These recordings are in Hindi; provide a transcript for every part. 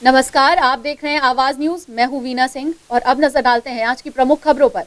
नमस्कार, आप देख रहे हैं आवाज न्यूज। मैं हूं वीना सिंह और अब नजर डालते हैं आज की प्रमुख खबरों पर।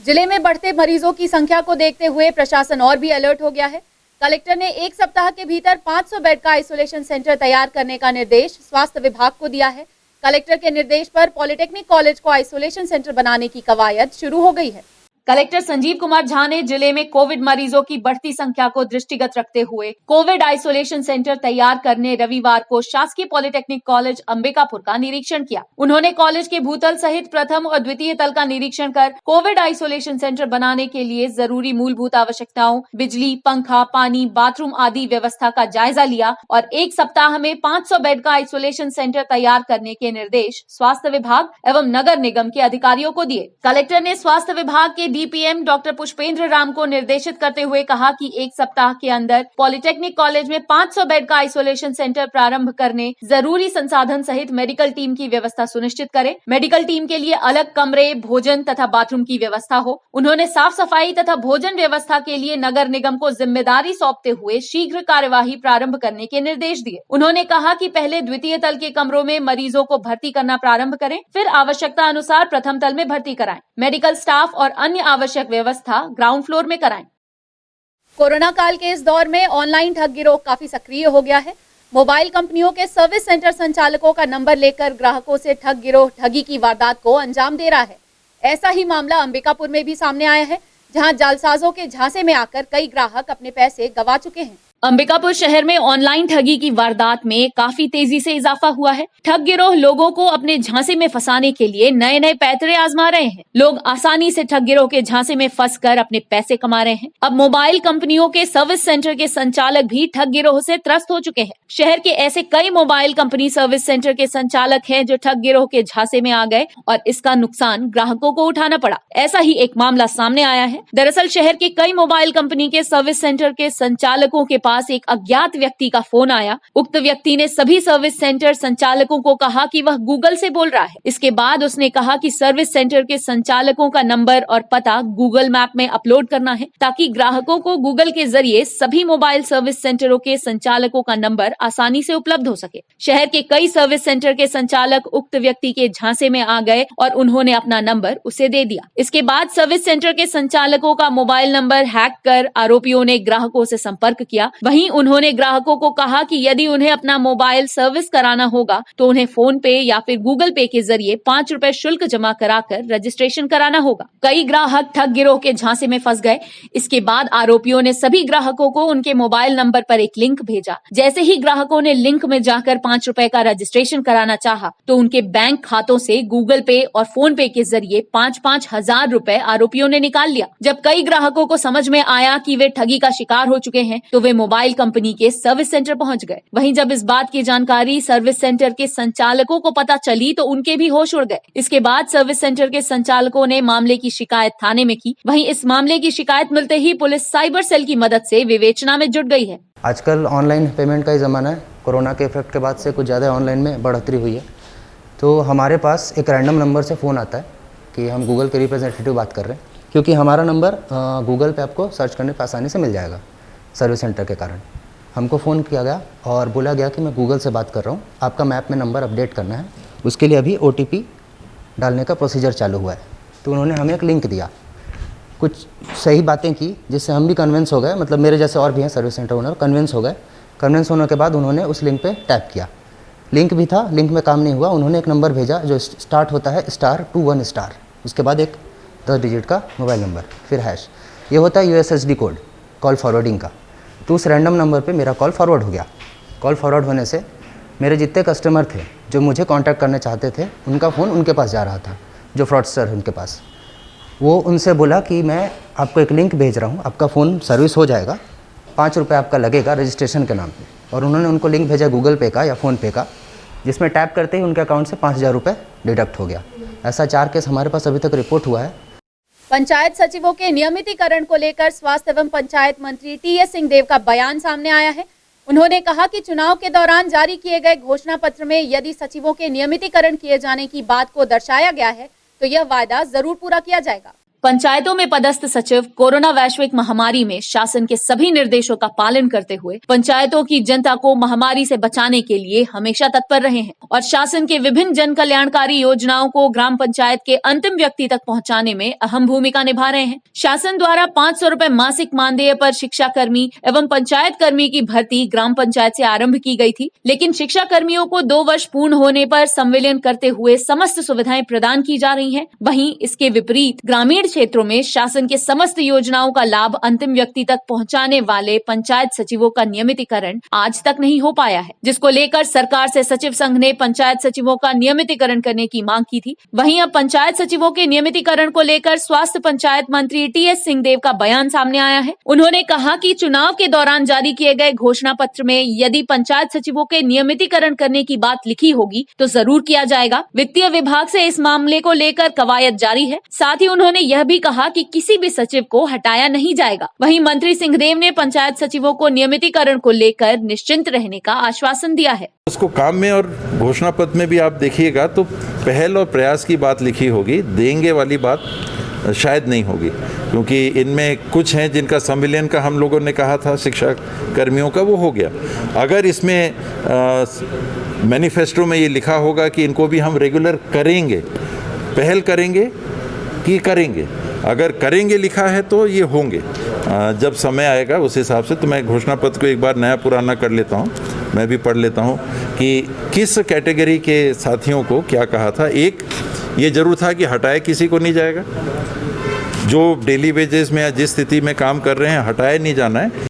जिले में बढ़ते मरीजों की संख्या को देखते हुए प्रशासन और भी अलर्ट हो गया है। कलेक्टर ने एक सप्ताह के भीतर 500 बेड का आइसोलेशन सेंटर तैयार करने का निर्देश स्वास्थ्य विभाग को दिया है। कलेक्टर के निर्देश पर पॉलिटेक्निक कॉलेज को आइसोलेशन सेंटर बनाने की कवायद शुरू हो गई है। कलेक्टर संजीव कुमार झा ने जिले में कोविड मरीजों की बढ़ती संख्या को दृष्टिगत रखते हुए कोविड आइसोलेशन सेंटर तैयार करने रविवार को शासकीय पॉलिटेक्निक कॉलेज अंबिकापुर का निरीक्षण किया। उन्होंने कॉलेज के भूतल सहित प्रथम और द्वितीय तल का निरीक्षण कर कोविड आइसोलेशन सेंटर बनाने के लिए जरूरी मूलभूत आवश्यकताओं, बिजली, पंखा, पानी, बाथरूम आदि व्यवस्था का जायजा लिया और एक सप्ताह में 500 बेड का आइसोलेशन सेंटर तैयार करने के निर्देश स्वास्थ्य विभाग एवं नगर निगम के अधिकारियों को दिए। कलेक्टर ने स्वास्थ्य विभाग के डीपीएम डॉक्टर पुष्पेंद्र राम को निर्देशित करते हुए कहा कि एक सप्ताह के अंदर पॉलिटेक्निक कॉलेज में 500 बेड का आइसोलेशन सेंटर प्रारंभ करने, जरूरी संसाधन सहित मेडिकल टीम की व्यवस्था सुनिश्चित करें। मेडिकल टीम के लिए अलग कमरे, भोजन तथा बाथरूम की व्यवस्था हो। उन्होंने साफ सफाई तथा भोजन व्यवस्था के लिए नगर निगम को जिम्मेदारी सौंपते हुए शीघ्र कार्यवाही प्रारंभ करने के निर्देश दिए। उन्होंने कहा कि पहले द्वितीय तल के कमरों में मरीजों को भर्ती करना प्रारंभ करें, फिर आवश्यकता अनुसार प्रथम तल में भर्ती कराएं। मेडिकल स्टाफ और अन्य आवश्यक व्यवस्था ग्राउंड फ्लोर में कराएं। कोरोना काल के इस दौर में ऑनलाइन ठग गिरोह काफी सक्रिय हो गया है। मोबाइल कंपनियों के सर्विस सेंटर संचालकों का नंबर लेकर ग्राहकों से ठग गिरोह ठगी की वारदात को अंजाम दे रहा है। ऐसा ही मामला अंबिकापुर में भी सामने आया है, जहां जालसाजों के झांसे में आकर कई ग्राहक अपने पैसे गंवा चुके हैं। अंबिकापुर शहर में ऑनलाइन ठगी की वारदात में काफी तेजी से इजाफा हुआ है। ठग गिरोह लोगों को अपने झांसे में फंसाने के लिए नए नए पैतरे आजमा रहे हैं। लोग आसानी से ठग गिरोह के झांसे में फंसकर अपने पैसे कमा रहे हैं। अब मोबाइल कंपनियों के सर्विस सेंटर के संचालक भी ठग गिरोह से त्रस्त हो चुके हैं। शहर के ऐसे कई मोबाइल कंपनी सर्विस सेंटर के संचालक हैं जो ठग गिरोह के झांसे में आ गए और इसका नुकसान ग्राहकों को उठाना पड़ा। ऐसा ही एक मामला सामने आया है। दरअसल शहर के कई मोबाइल कंपनी के सर्विस सेंटर के संचालकों के पास एक अज्ञात व्यक्ति का फोन आया। उक्त व्यक्ति ने सभी सर्विस सेंटर संचालकों को कहा कि वह गूगल से बोल रहा है। इसके बाद उसने कहा कि सर्विस सेंटर के संचालकों का नंबर और पता गूगल मैप में अपलोड करना है, ताकि ग्राहकों को गूगल के जरिए सभी मोबाइल सर्विस सेंटरों के संचालकों का नंबर आसानी से उपलब्ध हो सके। शहर के कई सर्विस सेंटर के संचालक उक्त व्यक्ति के झांसे में आ गए और उन्होंने अपना नंबर उसे दे दिया। इसके बाद सर्विस सेंटर के संचालकों का मोबाइल नंबर हैक कर आरोपियों ने ग्राहकों से संपर्क किया। वहीं उन्होंने ग्राहकों को कहा कि यदि उन्हें अपना मोबाइल सर्विस कराना होगा तो उन्हें फोन पे या फिर गूगल पे के जरिए 5 रुपए शुल्क जमा कराकर रजिस्ट्रेशन कराना होगा। कई ग्राहक ठग गिरोह के झांसे में फंस गए। इसके बाद आरोपियों ने सभी ग्राहकों को उनके मोबाइल नंबर पर एक लिंक भेजा। जैसे ही ग्राहकों ने लिंक में जाकर 5 रुपए का रजिस्ट्रेशन कराना चाहा तो उनके बैंक खातों से गूगल पे और फोन पे के जरिए 5-5 हजार रुपए आरोपियों ने निकाल लिया। जब कई ग्राहकों को समझ में आया कि वे ठगी का शिकार हो चुके हैं तो वे मोबाइल कंपनी के सर्विस सेंटर पहुंच गए। वहीं जब इस बात की जानकारी सर्विस सेंटर के संचालकों को पता चली तो उनके भी होश उड़ गए। इसके बाद सर्विस सेंटर के संचालकों ने मामले की शिकायत थाने में की। वहीं इस मामले की शिकायत मिलते ही पुलिस साइबर सेल की मदद से विवेचना में जुट गई है। आजकल ऑनलाइन पेमेंट का ही ज़माना है। कोरोना के इफेक्ट के बाद से कुछ ज़्यादा ऑनलाइन में बढ़ोतरी हुई है। तो हमारे पास एक रैंडम नंबर से फ़ोन आता है कि हम गूगल के रिप्रेजेंटेटिव बात कर रहे हैं, क्योंकि हमारा नंबर गूगल पे आपको सर्च करने पर आसानी से मिल जाएगा। सर्विस सेंटर के कारण हमको फ़ोन किया गया और बोला गया कि मैं गूगल से बात कर रहा हूँ, आपका मैप में नंबर अपडेट करना है, उसके लिए अभी OTP डालने का प्रोसीजर चालू हुआ है। तो उन्होंने हमें एक लिंक दिया, कुछ सही बातें की जिससे हम भी कन्विंस हो गए, मतलब मेरे जैसे और भी हैं सर्विस सेंटर ओनर, कन्विंस हो गए। कन्विंस होने के बाद उन्होंने उस लिंक पे टैप किया। लिंक भी था, लिंक में काम नहीं हुआ। उन्होंने एक नंबर भेजा जो स्टार्ट होता है *21*, उसके बाद एक 10 डिजिट का मोबाइल नंबर, फिर हैश। ये होता है USSD कोड कॉल फॉरवर्डिंग का। तो उस रैंडम नंबर पे मेरा कॉल फॉरवर्ड हो गया। कॉल फॉरवर्ड होने से मेरे जितने कस्टमर थे जो मुझे कांटेक्ट करने चाहते थे, उनका फ़ोन उनके पास जा रहा था, जो फ्रॉडस्टर उनके पास। वो उनसे बोला कि मैं आपको एक लिंक भेज रहा हूँ, आपका फ़ोन सर्विस हो जाएगा, 5 रुपये आपका लगेगा रजिस्ट्रेशन के नाम पे। और उन्होंने उनको लिंक भेजा गूगल पे का या फ़ोन पे का, जिसमें टैप करते ही उनके अकाउंट से 5,000 रुपये डिडक्ट हो गया। ऐसा 4 केस हमारे पास अभी तक रिपोर्ट हुआ है। पंचायत सचिवों के नियमितीकरण को लेकर स्वास्थ्य एवं पंचायत मंत्री TS सिंहदेव का बयान सामने आया है। उन्होंने कहा कि चुनाव के दौरान जारी किए गए घोषणा पत्र में यदि सचिवों के नियमितीकरण किए जाने की बात को दर्शाया गया है तो यह वायदा जरूर पूरा किया जाएगा। पंचायतों में पदस्थ सचिव कोरोना वैश्विक महामारी में शासन के सभी निर्देशों का पालन करते हुए पंचायतों की जनता को महामारी से बचाने के लिए हमेशा तत्पर रहे हैं और शासन के विभिन्न जन कल्याणकारी योजनाओं को ग्राम पंचायत के अंतिम व्यक्ति तक पहुंचाने में अहम भूमिका निभा रहे हैं। शासन द्वारा 500 रुपए मासिक मानदेय पर शिक्षा कर्मी एवं पंचायत कर्मी की भर्ती ग्राम पंचायत से आरंभ की गई थी, लेकिन शिक्षा कर्मियों को 2 वर्ष पूर्ण होने पर संविलियन करते हुए समस्त सुविधाएं प्रदान की जा रही हैं। वहीं इसके विपरीत ग्रामीण क्षेत्रों में शासन के समस्त योजनाओं का लाभ अंतिम व्यक्ति तक पहुंचाने वाले पंचायत सचिवों का नियमितीकरण आज तक नहीं हो पाया है, जिसको लेकर सरकार से सचिव संघ ने पंचायत सचिवों का नियमितीकरण करने की मांग की थी। वहीं अब पंचायत सचिवों के नियमितीकरण को लेकर स्वास्थ्य पंचायत मंत्री टीएस सिंहदेव का बयान सामने आया है। उन्होंने कहा कि चुनाव के दौरान जारी किए गए घोषणा पत्र में यदि पंचायत सचिवों के नियमितीकरण करने की बात लिखी होगी तो जरूर किया जाएगा। वित्तीय विभाग से इस मामले को लेकर कवायद जारी है। साथ ही उन्होंने यह भी कहा कि किसी भी सचिव को हटाया नहीं जाएगा। वहीं मंत्री सिंहदेव ने पंचायत सचिवों को नियमितीकरण को लेकर निश्चिंत रहने का आश्वासन दिया है। उसको काम में और घोषणा पत्र में भी आप देखिएगा तो पहल और प्रयास की बात लिखी होगी, देंगे वाली बात शायद नहीं होगी, क्योंकि इनमें कुछ हैं जिनका संविलियन का हम लोगों ने कहा था शिक्षा कर्मियों का, वो हो गया। अगर इसमें मैनिफेस्टो में ये लिखा होगा कि इनको भी हम रेगुलर करेंगे, पहल करेंगे कि करेंगे, अगर करेंगे लिखा है तो ये होंगे। जब समय आएगा उस हिसाब से तो मैं घोषणा पत्र को एक बार नया पुराना कर लेता हूँ, मैं भी पढ़ लेता हूँ कि किस कैटेगरी के साथियों को क्या कहा था। एक ये जरूर था कि हटाए किसी को नहीं जाएगा, जो डेली वेजेस में या जिस स्थिति में काम कर रहे हैं हटाए नहीं जाना है।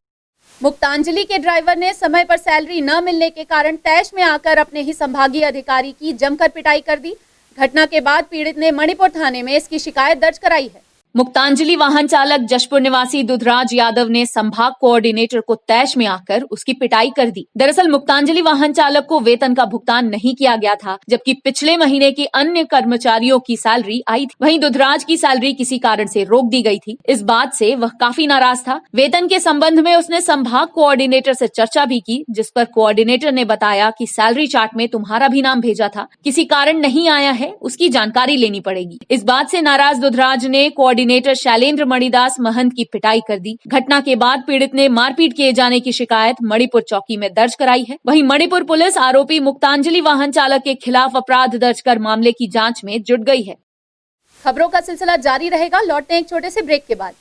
मुक्तांजलि के ड्राइवर ने समय पर सैलरी न मिलने के कारण तैश में आकर अपने ही संभागीय अधिकारी की जमकर पिटाई कर दी। घटना के बाद पीड़ित ने मणिपुर थाने में इसकी शिकायत दर्ज कराई है। मुक्तांजलि वाहन चालक जशपुर निवासी दुधराज यादव ने संभाग कोऑर्डिनेटर को तैश में आकर उसकी पिटाई कर दी। दरअसल मुक्तांजलि वाहन चालक को वेतन का भुगतान नहीं किया गया था, जबकि पिछले महीने की अन्य कर्मचारियों की सैलरी आई थी। वहीं दुधराज की सैलरी किसी कारण से रोक दी गई थी। इस बात से वह काफी नाराज था। वेतन के संबंध में उसने संभाग कोऑर्डिनेटर से चर्चा भी की, जिस पर कोऑर्डिनेटर ने बताया कि सैलरी चार्ट में तुम्हारा भी नाम भेजा था, किसी कारण नहीं आया है, उसकी जानकारी लेनी पड़ेगी। इस बात से नाराज दुधराज ने कोऑर्डिनेटर शैलेंद्र मणिदास महंत की पिटाई कर दी। घटना के बाद पीड़ित ने मारपीट किए जाने की शिकायत मणिपुर चौकी में दर्ज कराई है। वहीं मणिपुर पुलिस आरोपी मुक्तांजलि वाहन चालक के खिलाफ अपराध दर्ज कर मामले की जांच में जुट गई है। खबरों का सिलसिला जारी रहेगा, लौटते हैं एक छोटे से ब्रेक के बाद।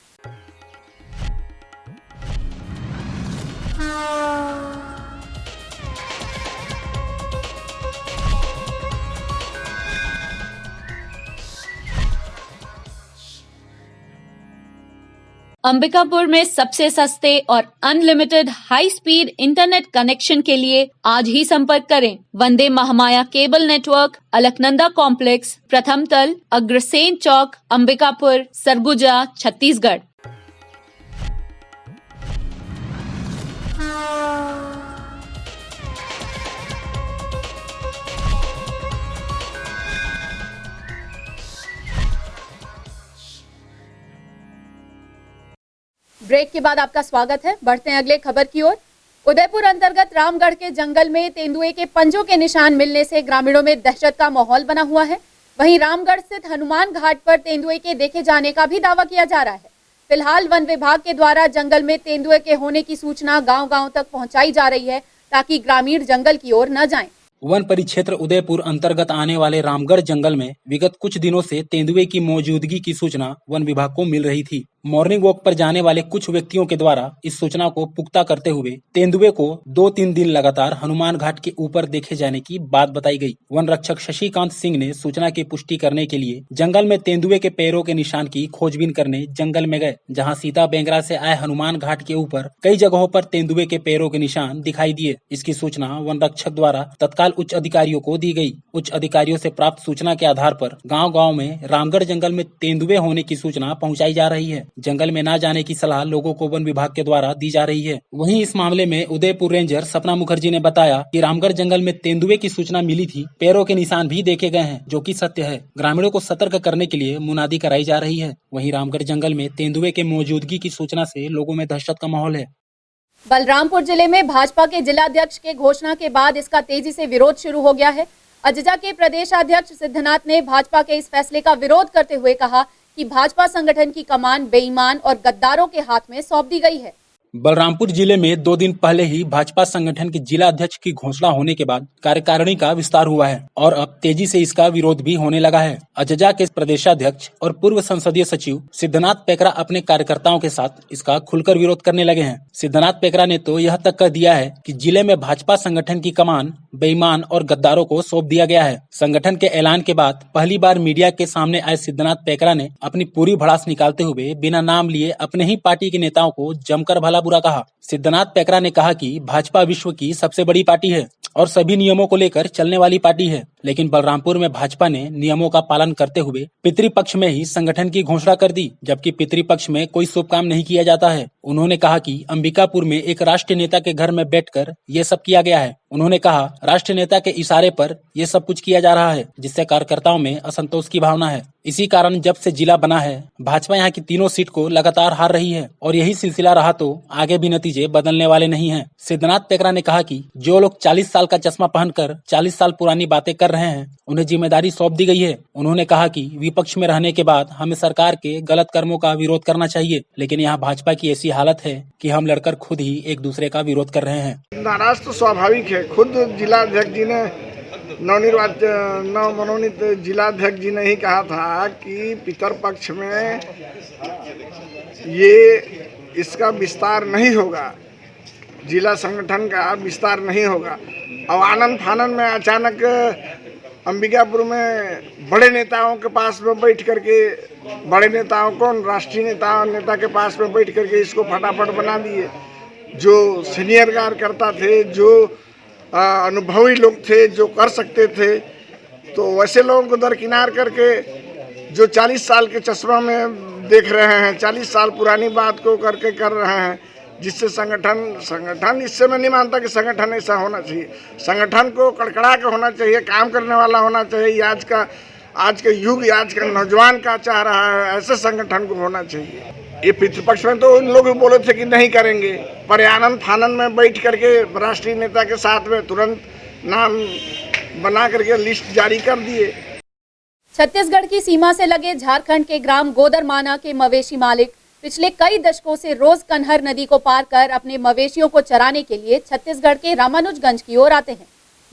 अंबिकापुर में सबसे सस्ते और unlimited high speed internet connection के लिए आज ही संपर्क करें। Vande Mahamaya cable network, Alaknanda complex, प्रथम तल, अग्रसेन चौक, अंबिकापुर, सरगुजा, छत्तीसगढ़। ब्रेक के बाद आपका स्वागत है। बढ़ते हैं अगले खबर की ओर। उदयपुर अंतर्गत रामगढ़ के जंगल में तेंदुए के पंजों के निशान मिलने से ग्रामीणों में दहशत का माहौल बना हुआ है। वहीं रामगढ़ स्थित हनुमान घाट पर तेंदुए के देखे जाने का भी दावा किया जा रहा है। फिलहाल वन विभाग के द्वारा जंगल में तेंदुए के होने की सूचना गांव-गांव तक पहुंचाई जा रही है, ताकि ग्रामीण जंगल की ओर न जाएं। वन परिक्षेत्र उदयपुर अंतर्गत आने वाले रामगढ़ जंगल में विगत कुछ दिनों से तेंदुए की मौजूदगी की सूचना वन विभाग को मिल रही थी। मॉर्निंग वॉक पर जाने वाले कुछ व्यक्तियों के द्वारा इस सूचना को पुख्ता करते हुए तेंदुए को 2-3 दिन लगातार हनुमान घाट के ऊपर देखे जाने की बात बताई गई। वन रक्षक शशिकांत सिंह ने सूचना की पुष्टि करने के लिए जंगल में तेंदुए के पैरों के निशान की खोजबीन करने जंगल में गए, जहाँ सीता बेंगरा से आए हनुमान घाट के ऊपर कई जगहों पर तेंदुए के पैरों के निशान दिखाई दिए। इसकी सूचना वन रक्षक द्वारा तत्काल उच्च अधिकारियों को दी गई। उच्च अधिकारियों से प्राप्त सूचना के आधार पर गाँव-गाँव में रामगढ़ जंगल में तेंदुए होने की सूचना पहुँचाई जा रही है। जंगल में न जाने की सलाह लोगों को वन विभाग के द्वारा दी जा रही है। वहीं इस मामले में उदयपुर रेंजर सपना मुखर्जी ने बताया कि रामगढ़ जंगल में तेंदुए की सूचना मिली थी, पैरों के निशान भी देखे गए हैं, जो कि सत्य है। ग्रामीणों को सतर्क करने के लिए मुनादी कराई जा रही है। वहीं रामगढ़ जंगल में तेंदुए के मौजूदगी की सूचना से लोगों में दहशत का माहौल है। बलरामपुर जिले में भाजपा के जिलाध्यक्ष के घोषणा के बाद इसका तेजी से विरोध शुरू हो गया है। अजजा के प्रदेशाध्यक्ष सिद्धनाथ ने भाजपा के इस फैसले का विरोध करते हुए कहा कि भाजपा संगठन की कमान बेईमान और गद्दारों के हाथ में सौंप दी गई है। बलरामपुर जिले में 2 दिन पहले ही भाजपा संगठन के जिला अध्यक्ष की घोषणा होने के बाद कार्यकारिणी का विस्तार हुआ है और अब तेजी से इसका विरोध भी होने लगा है। अजजा के प्रदेशाध्यक्ष और पूर्व संसदीय सचिव सिद्धनाथ पेकरा अपने कार्यकर्ताओं के साथ इसका खुलकर विरोध करने लगे हैं। सिद्धनाथ पेकरा ने तो यह तक कह दिया है कि जिले में भाजपा संगठन की कमान बेईमान और गद्दारों को सौंप दिया गया है। संगठन के ऐलान के बाद पहली बार मीडिया के सामने आए सिद्धनाथ पेकरा ने अपनी पूरी भड़ास निकालते हुए बिना नाम लिए अपने ही पार्टी के नेताओं को जमकर भला बुरा कहा। सिद्धनाथ पेकरा ने कहा कि भाजपा विश्व की सबसे बड़ी पार्टी है और सभी नियमों को लेकर चलने वाली पार्टी है, लेकिन बलरामपुर में भाजपा ने नियमों का पालन करते हुए पितृपक्ष में ही संगठन की घोषणा कर दी, जबकि पितृपक्ष में कोई शुभ काम नहीं किया जाता है। उन्होंने कहा कि अंबिकापुर में एक राष्ट्रीय नेता के घर में बैठकर ये सब किया गया है। उन्होंने कहा राष्ट्रीय नेता के इशारे पर ये सब कुछ किया जा रहा है, जिससे कार्यकर्ताओं में असंतोष की भावना है। इसी कारण जब से जिला बना है भाजपा यहाँ की 3 सीट को लगातार हार रही है और यही सिलसिला रहा तो आगे भी नतीजे बदलने वाले नहीं हैं। सिद्धनाथ पेकरा ने कहा कि जो लोग 40 साल का चश्मा पहनकर 40 साल पुरानी बातें कर रहे हैं उन्हें जिम्मेदारी सौंप दी गई है। उन्होंने कहा कि विपक्ष में रहने के बाद हमें सरकार के गलत कर्मों का विरोध करना चाहिए, लेकिन यहाँ भाजपा की ऐसी हालत है कि हम लड़कर खुद ही एक दूसरे का विरोध कर रहे हैं। नाराज तो स्वाभाविक है। खुद जिलाध्यक्ष जी ने नवमनोनीत जिलाध्यक्ष जी ने ही कहा था कि पितरपक्ष में ये इसका विस्तार नहीं होगा, जिला संगठन का विस्तार नहीं होगा। और आनंद फानन में अचानक अंबिकापुर में बड़े नेताओं के पास में बैठ करके बड़े नेताओं को राष्ट्रीय नेता के पास में बैठ करके इसको फटाफट बना दिए। जो सीनियर कार्यकर्ता थे, जो अनुभवी लोग थे, जो कर सकते थे, तो वैसे लोगों को दरकिनार करके जो 40 साल के चश्मा में देख रहे हैं, 40 साल पुरानी बात को करके कर रहे हैं, जिससे संगठन इससे मैं नहीं मानता कि संगठन ऐसा होना चाहिए। संगठन को कड़कड़ा के होना चाहिए, काम करने वाला होना चाहिए। आज का युग, आज का नौजवान का चाह रहा है, ऐसे संगठन को होना चाहिए। ये पितृपक्ष में तो उन लोग बोले थे कि नहीं करेंगे, पर आनंद फानन में बैठ करके राष्ट्रीय नेता के साथ में तुरंत नाम बना करके लिस्ट जारी कर दिए। छत्तीसगढ़ की सीमा से लगे झारखंड के ग्राम गोदरमाना के मवेशी मालिक पिछले कई दशकों से रोज कन्हर नदी को पार कर अपने मवेशियों को चराने के लिए छत्तीसगढ़ के रामानुजगंज की ओर आते हैं।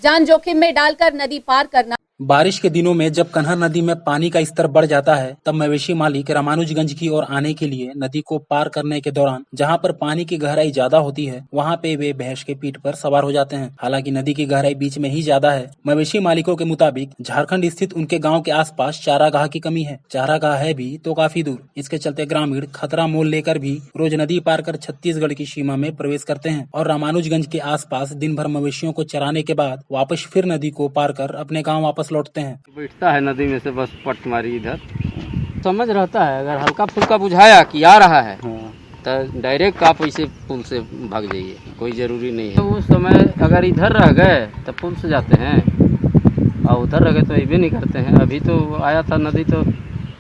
जान जोखिम में डालकर नदी पार करना। बारिश के दिनों में जब कन्हर नदी में पानी का स्तर बढ़ जाता है तब मवेशी मालिक रामानुजगंज की ओर आने के लिए नदी को पार करने के दौरान जहां पर पानी की गहराई ज्यादा होती है वहां पे वे भैंस के पीठ पर सवार हो जाते हैं। हालांकि नदी की गहराई बीच में ही ज्यादा है। मवेशी मालिकों के मुताबिक झारखंड स्थित उनके गाँव के आसपास चारागाह की कमी है। चारागाह है भी तो काफी दूर। इसके चलते ग्रामीण खतरा मोल लेकर भी रोज नदी पार कर छत्तीसगढ़ की सीमा में प्रवेश करते हैं और रामानुजगंज के आसपास दिन भर मवेशियों को चराने के बाद वापस फिर नदी को पार कर अपने गाँव वापस लौटते हैं। बैठता है नदी में से बस पट मारी इधर समझ रहता है। अगर हल्का फुल्का बुझाया कि आ रहा है तो डायरेक्ट आप ऐसे पुल से भाग जाइए, कोई ज़रूरी नहीं है। तो उस समय अगर इधर रह गए तो पुल से जाते हैं और उधर रह गए तो ये भी नहीं करते हैं। अभी तो आया था नदी तो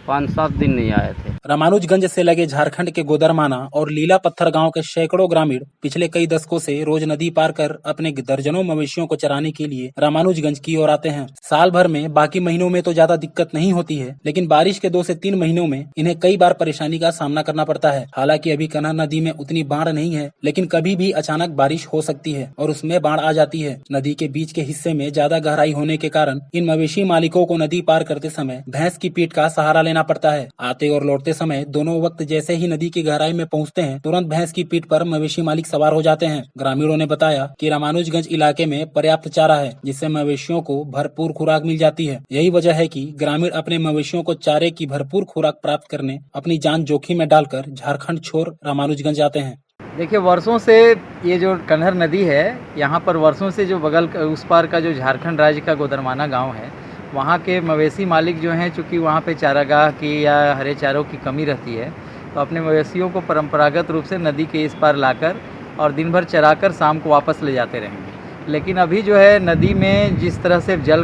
5-7 दिन नहीं आए थे। रामानुजगंज से लगे झारखंड के गोदरमाना और लीला पत्थर गांव के सैकड़ों ग्रामीण पिछले कई दशकों से रोज नदी पार कर अपने दर्जनों मवेशियों को चराने के लिए रामानुजगंज की ओर आते हैं। साल भर में बाकी महीनों में तो ज्यादा दिक्कत नहीं होती है, लेकिन बारिश के 2 से 3 महीनों में इन्हें कई बार परेशानी का सामना करना पड़ता है। हालांकि अभी कन्हर नदी में उतनी बाढ़ नहीं है, लेकिन कभी भी अचानक बारिश हो सकती है और उसमें बाढ़ आ जाती है। नदी के बीच के हिस्से में ज्यादा गहराई होने के कारण इन मवेशी मालिकों को नदी पार करते समय भैंस की पीठ का सहारा लेना पड़ता है। आते और लौटते समय दोनों वक्त जैसे ही नदी की गहराई में पहुंचते हैं तुरंत भैंस की पीठ पर मवेशी मालिक सवार हो जाते हैं। ग्रामीणों ने बताया कि रामानुजगंज इलाके में पर्याप्त चारा है, जिससे मवेशियों को भरपूर खुराक मिल जाती है। यही वजह है कि ग्रामीण अपने मवेशियों को चारे की भरपूर खुराक प्राप्त करने अपनी जान जोखिम में डालकर झारखंड छोड़ रामानुजगंज आते हैं। देखिए, वर्षों से ये जो कन्हर नदी है, यहाँ पर वर्षों से जो बगल उस पार का जो झारखंड राज्य का गोदरमाना गाँव है, वहाँ के मवेशी मालिक जो हैं, चूँकि वहाँ पे चारागाह की या हरे चारों की कमी रहती है, तो अपने मवेशियों को परंपरागत रूप से नदी के इस पार लाकर और दिन भर चराकर शाम को वापस ले जाते रहेंगे। लेकिन अभी जो है नदी में जिस तरह से जल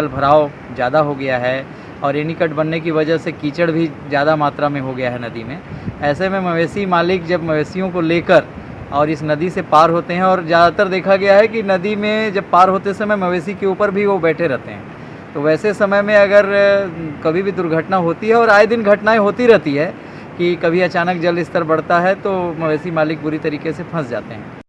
भराव ज़्यादा हो गया है और एनीकट बनने की वजह से कीचड़ भी ज़्यादा मात्रा में हो गया है नदी में। ऐसे में मवेशी मालिक जब मवेशियों को लेकर और इस नदी से पार होते हैं, और ज़्यादातर देखा गया है कि नदी में जब पार होते समय मवेशी के ऊपर भी वो बैठे रहते हैं, तो वैसे समय में अगर कभी भी दुर्घटना होती है, और आए दिन घटनाएं होती रहती है कि कभी अचानक जल स्तर बढ़ता है तो मवेशी मालिक बुरी तरीके से फंस जाते हैं।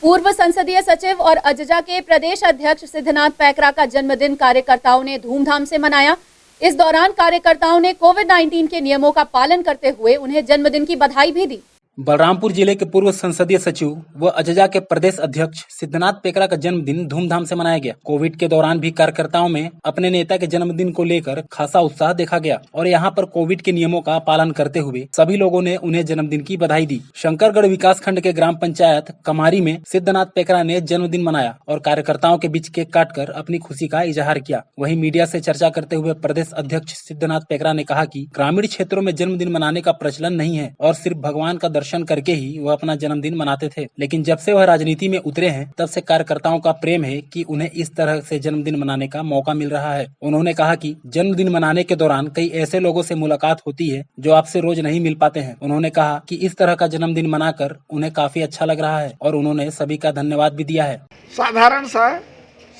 पूर्व संसदीय सचिव और अजजा के प्रदेश अध्यक्ष सिद्धनाथ पैकरा का जन्मदिन कार्यकर्ताओं ने धूमधाम से मनाया। इस दौरान कार्यकर्ताओं ने कोविड-19 के नियमों का पालन करते हुए उन्हें जन्मदिन की बधाई भी दी। बलरामपुर जिले के पूर्व संसदीय सचिव व अजजा के प्रदेश अध्यक्ष सिद्धनाथ पैकरा का जन्मदिन धूमधाम से मनाया गया। कोविड के दौरान भी कार्यकर्ताओं में अपने नेता के जन्मदिन को लेकर खासा उत्साह देखा गया और यहां पर कोविड के नियमों का पालन करते हुए सभी लोगों ने उन्हें जन्मदिन की बधाई दी। शंकरगढ़ विकासखंड के ग्राम पंचायत कमारी में सिद्धनाथ पैकरा ने जन्मदिन मनाया और कार्यकर्ताओं के बीच केक काटकर अपनी खुशी का इजहार किया। वहीं मीडिया से चर्चा करते हुए प्रदेश अध्यक्ष सिद्धनाथ पैकरा ने कहा कि ग्रामीण क्षेत्रों में जन्मदिन मनाने का प्रचलन नहीं है और सिर्फ भगवान का दर्शन करके ही वह अपना जन्मदिन मनाते थे, लेकिन जब से वह राजनीति में उतरे हैं तब से कार्यकर्ताओं का प्रेम है कि उन्हें इस तरह से जन्मदिन मनाने का मौका मिल रहा है। उन्होंने कहा कि जन्मदिन मनाने के दौरान कई ऐसे लोगों से मुलाकात होती है जो आपसे रोज नहीं मिल पाते हैं। उन्होंने कहा कि इस तरह का जन्मदिन मनाकर उन्हें काफी अच्छा लग रहा है और उन्होंने सभी का धन्यवाद भी दिया है। साधारण सा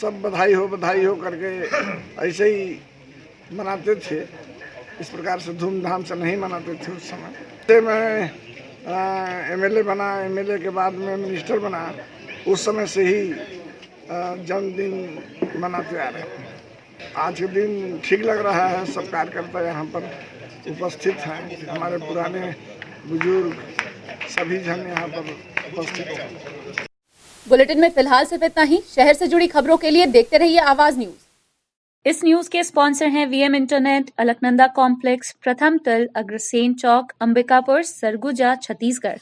सब बधाई हो करके ऐसे ही मनाते थे, इस प्रकार से धूमधाम से नहीं मनाते थे उस समय। मैं एमएलए बना, एमएलए के बाद में मिनिस्टर बना, उस समय से ही जन्मदिन मनाते आ रहे हैं। आज के दिन ठीक लग रहा है, सब कार्यकर्ता यहाँ पर उपस्थित हैं, हमारे पुराने बुजुर्ग सभी जन यहाँ पर उपस्थित हैं। बुलेटिन में फिलहाल सिर्फ इतना ही। शहर से जुड़ी खबरों के लिए देखते रहिए आवाज न्यूज। इस न्यूज के स्पॉन्सर हैं वीएम इंटरनेट, अलकनंदा कॉम्प्लेक्स, प्रथम तल, अग्रसेन चौक, अंबिकापुर, सरगुजा, छत्तीसगढ़।